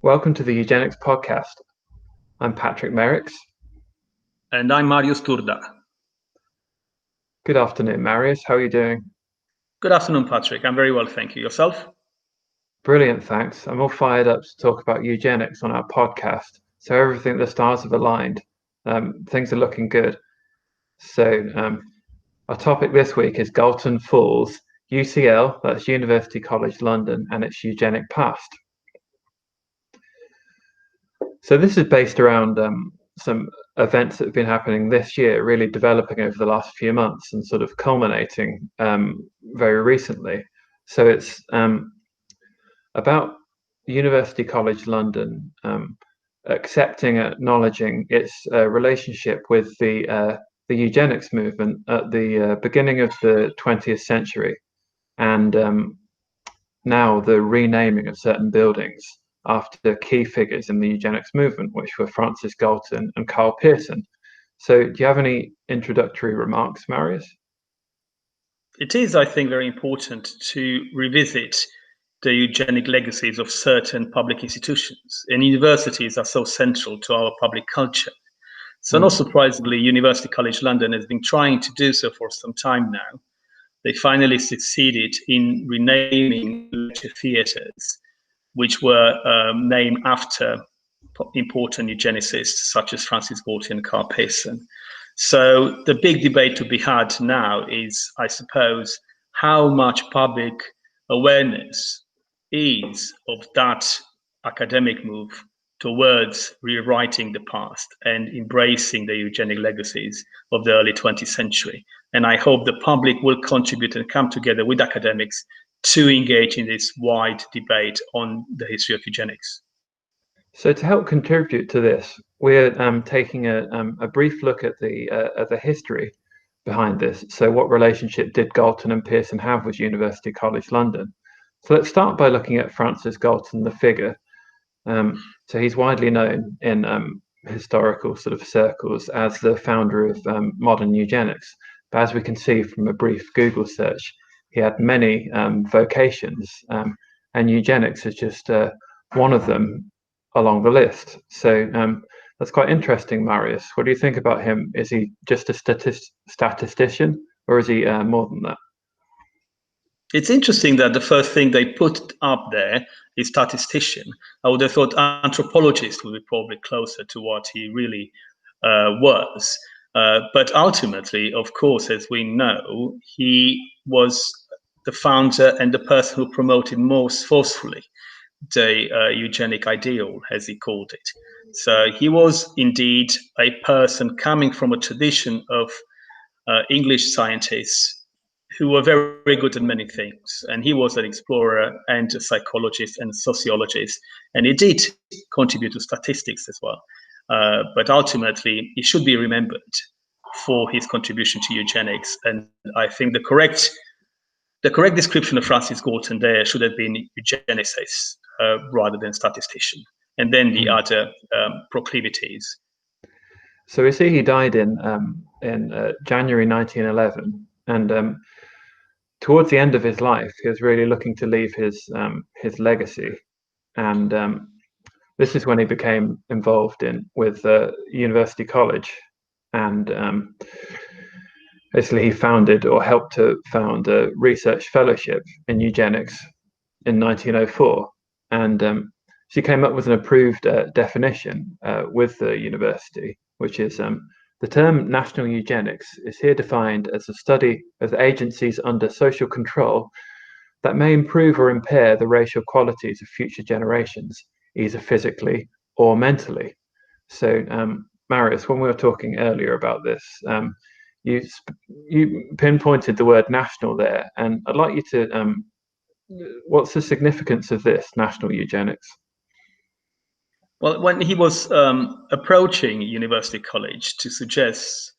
Welcome to the Eugenics podcast. I'm Patrick Merricks. And I'm Marius Turda. Good afternoon, Marius. How are you doing? Good afternoon, Patrick. I'm very well, thank you. Yourself? Brilliant, thanks. I'm all fired up to talk about eugenics on our podcast. So everything, the stars have aligned. Things are looking good. So our topic this week is Galton Falls, UCL, that's University College London, and its eugenic past. So this is based around some events that have been happening this year, really developing over the last few months and sort of culminating very recently. So it's about University College London accepting, acknowledging its relationship with the eugenics movement at the beginning of the 20th century, and now the renaming of certain buildings after key figures in the eugenics movement, which were Francis Galton and Karl Pearson. So do you have any introductory remarks, Marius? It is, I think, very important to revisit the eugenic legacies of certain public institutions, and universities are so central to our public culture. So not surprisingly, University College London has been trying to do so for some time now. They finally succeeded in renaming lecture theatres, which were named after important eugenicists such as Francis Galton and Karl Pearson. So the big debate to be had now is, I suppose, how much public awareness is of that academic move towards rewriting the past and embracing the eugenic legacies of the early 20th century. And I hope the public will contribute and come together with academics to engage in this wide debate on the history of eugenics. So to help contribute to this, we're taking a brief look at the history behind this. So what relationship did Galton and Pearson have with University College London? So let's start by looking at Francis Galton, the figure. So he's widely known in historical sort of circles as the founder of modern eugenics. But as we can see from a brief Google search, he had many vocations, and eugenics is just one of them along the list. So that's quite interesting, Marius. What do you think about him? Is he just a statistician, or is he more than that? It's interesting that the first thing they put up there is statistician. I would have thought anthropologist would be probably closer to what he really was. But ultimately, of course, as we know, he was the founder and the person who promoted most forcefully the eugenic ideal, as he called it. So he was indeed a person coming from a tradition of English scientists who were very, very good at many things. And he was an explorer and a psychologist and a sociologist. And he did contribute to statistics as well. But ultimately, he should be remembered for his contribution to eugenics. And I think the correct description of Francis Galton there should have been eugenicist rather than statistician. And then the other proclivities. So we see he died in January 1911, and towards the end of his life, he was really looking to leave his legacy, and this is when he became involved with University College, and basically he founded or helped to found a research fellowship in eugenics in 1904, and she came up with an approved definition with the university, which is the term national eugenics is here defined as a study of agencies under social control that may improve or impair the racial qualities of future generations, either physically or mentally. So, Marius, when we were talking earlier about this, you pinpointed the word national there, and I'd like you to, what's the significance of this national eugenics? Well, when he was approaching University College to suggest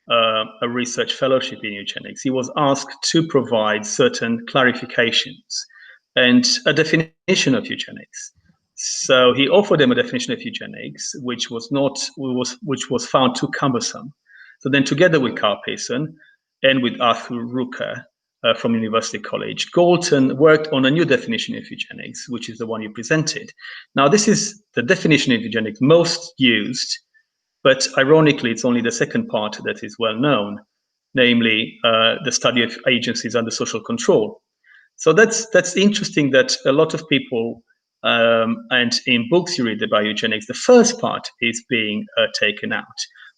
a research fellowship in eugenics, he was asked to provide certain clarifications and a definition of eugenics. So he offered them a definition of eugenics, which was found too cumbersome. So then, together with Karl Pearson and with Arthur Rucker, from University College. Galton worked on a new definition of eugenics, which is the one you presented. Now, this is the definition of eugenics most used, but ironically, it's only the second part that is well known, namely the study of agencies under social control. So that's interesting that a lot of people, and in books you read about eugenics, the first part is being taken out.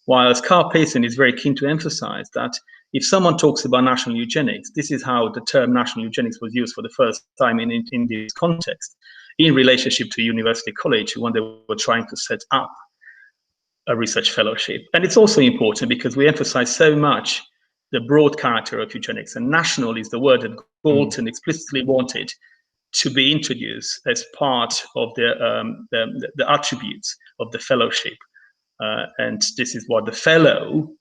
Whilst Karl Pearson is very keen to emphasize that if someone talks about national eugenics, this is how the term national eugenics was used for the first time in this context, in relationship to University College when they were trying to set up a research fellowship. And it's also important because we emphasize so much the broad character of eugenics, and national is the word that Galton explicitly wanted to be introduced as part of the attributes of the fellowship. And this is what the fellow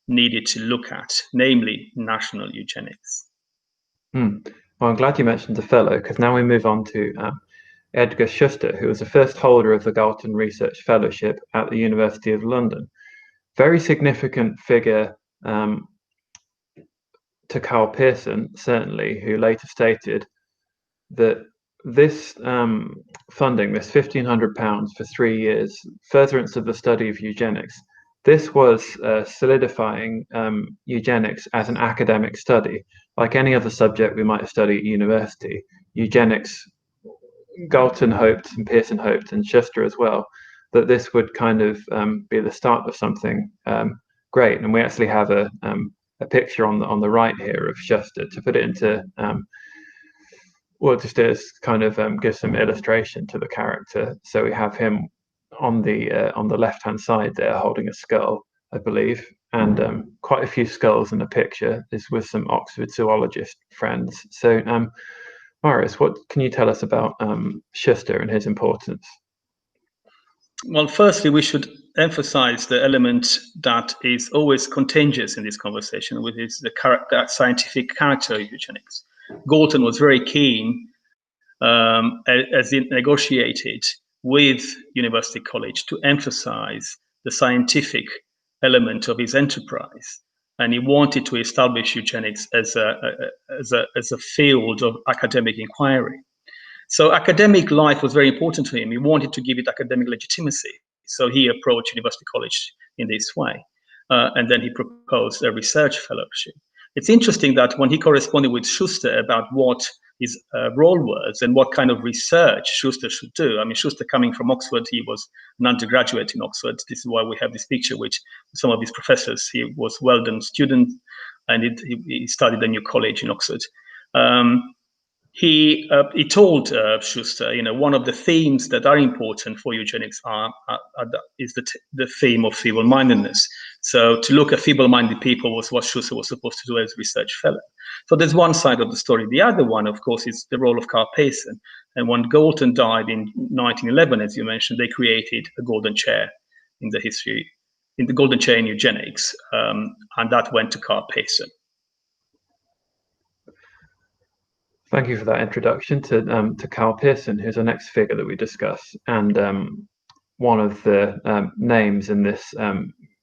needed to look at, namely national eugenics. Well, I'm glad you mentioned the fellow, because now we move on to Edgar Schuster, who was the first holder of the Galton Research Fellowship at the University of London. Very significant figure to Karl Pearson, certainly, who later stated that this funding, this £1,500 for 3 years, furtherance of the study of eugenics, this was solidifying eugenics as an academic study. Like any other subject we might study at university, eugenics, Galton hoped, and Pearson hoped, and Schuster as well, that this would kind of be the start of something great. And we actually have a picture on the right here of Schuster to put it into, well, just as kind of give some illustration to the character. So we have him on the left-hand side there, holding a skull, I believe, and quite a few skulls in the picture. This was some Oxford zoologist friends. So, Marius, what can you tell us about Schuster and his importance? Well, firstly, we should emphasize the element that is always contagious in this conversation, which is the scientific character of eugenics. Galton was very keen, as he negotiated with University College, to emphasize the scientific element of his enterprise, and he wanted to establish eugenics as a field of academic inquiry. So academic life was very important to him. He wanted to give it academic legitimacy. So he approached University College in this way. And then he proposed a research fellowship. It's interesting that when he corresponded with Schuster about what his role was and what kind of research Schuster should do. I mean, Schuster coming from Oxford, he was an undergraduate in Oxford. This is why we have this picture, which some of his professors, he was Weldon student, and he studied a new college in Oxford. He told Schuster, one of the themes that are important for eugenics is the theme of feeble-mindedness. So to look at feeble-minded people was what Schuster was supposed to do as research fellow. So there's one side of the story. The other one, of course, is the role of Karl Pearson. And when Galton died in 1911, as you mentioned, they created a golden chair in the golden chair in eugenics, and that went to Karl Pearson. Thank you for that introduction to Karl Pearson, who's the next figure that we discuss, and one of the names in this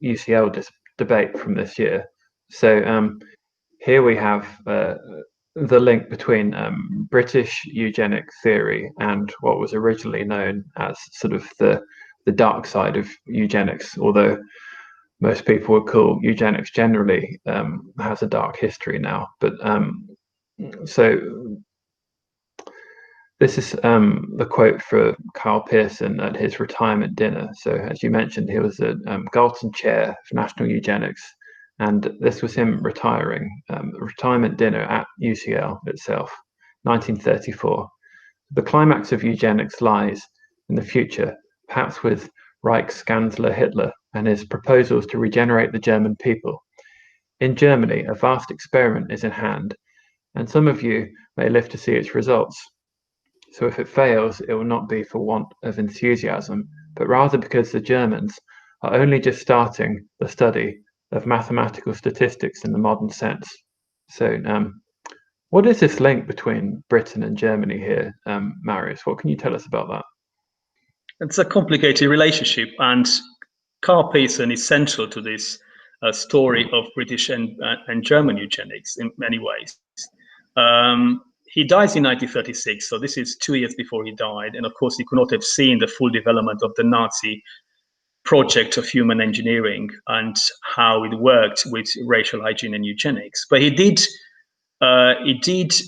UCL debate from this year. So here we have the link between British eugenic theory and what was originally known as sort of the dark side of eugenics, although most people would call eugenics generally has a dark history now. But so this is the quote for Karl Pearson at his retirement dinner. So as you mentioned, he was a Galton Chair for National Eugenics, and this was him retiring, retirement dinner at UCL itself, 1934. The climax of eugenics lies in the future, perhaps with Reichskanzler Hitler and his proposals to regenerate the German people. In Germany, a vast experiment is in hand, and some of you may live to see its results. So if it fails, it will not be for want of enthusiasm, but rather because the Germans are only just starting the study of mathematical statistics in the modern sense. So what is this link between Britain and Germany here, Marius? What can you tell us about that? It's a complicated relationship, and Karl Pearson is central to this story of British and German eugenics in many ways. He dies in 1936, so this is 2 years before he died. And of course, he could not have seen the full development of the Nazi project of human engineering and how it worked with racial hygiene and eugenics. But he did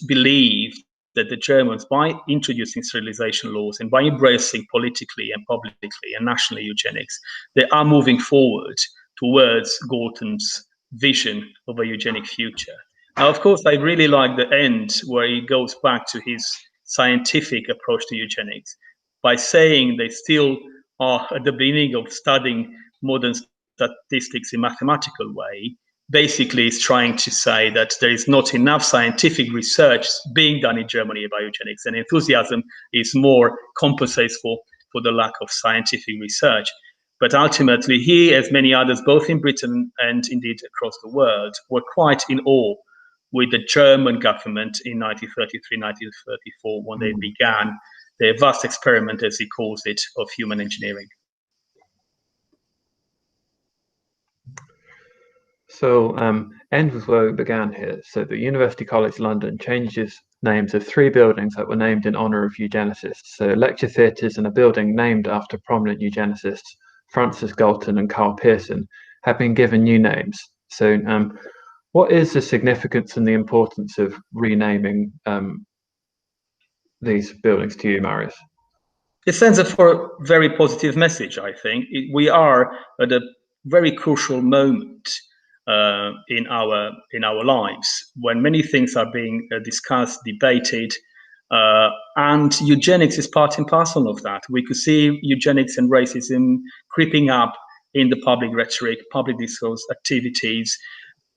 believe that the Germans, by introducing sterilization laws and by embracing politically and publicly and nationally eugenics, they are moving forward towards Galton's vision of a eugenic future. Now, of course, I really like the end where he goes back to his scientific approach to eugenics by saying they still are at the beginning of studying modern statistics in mathematical way. Basically is trying to say that there is not enough scientific research being done in Germany about eugenics, and enthusiasm is more compensates for the lack of scientific research. But ultimately, he, as many others, both in Britain and indeed across the world, were quite in awe with the German government in 1933, 1934, when they began their vast experiment, as he calls it, of human engineering. So end was where we began here. So the University College London changes names of 3 buildings that were named in honour of eugenicists. So lecture theatres and a building named after prominent eugenicists, Francis Galton and Karl Pearson, have been given new names. So what is the significance and the importance of renaming these buildings to you, Marius? It sends a very positive message, I think. We are at a very crucial moment in our lives when many things are being discussed, debated, and eugenics is part and parcel of that. We could see eugenics and racism creeping up in the public rhetoric, public discourse activities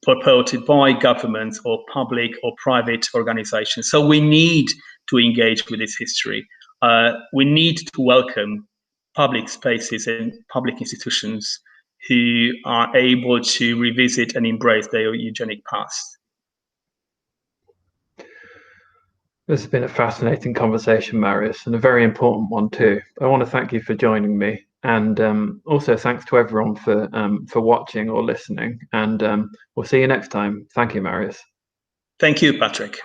purported by governments or public or private organizations. So we need to engage with this history. We need to welcome public spaces and public institutions who are able to revisit and embrace their eugenic past. This has been a fascinating conversation, Marius, and a very important one too. I want to thank you for joining me, and also thanks to everyone for watching or listening. And we'll see you next time. Thank you, Marius. Thank you, Patrick.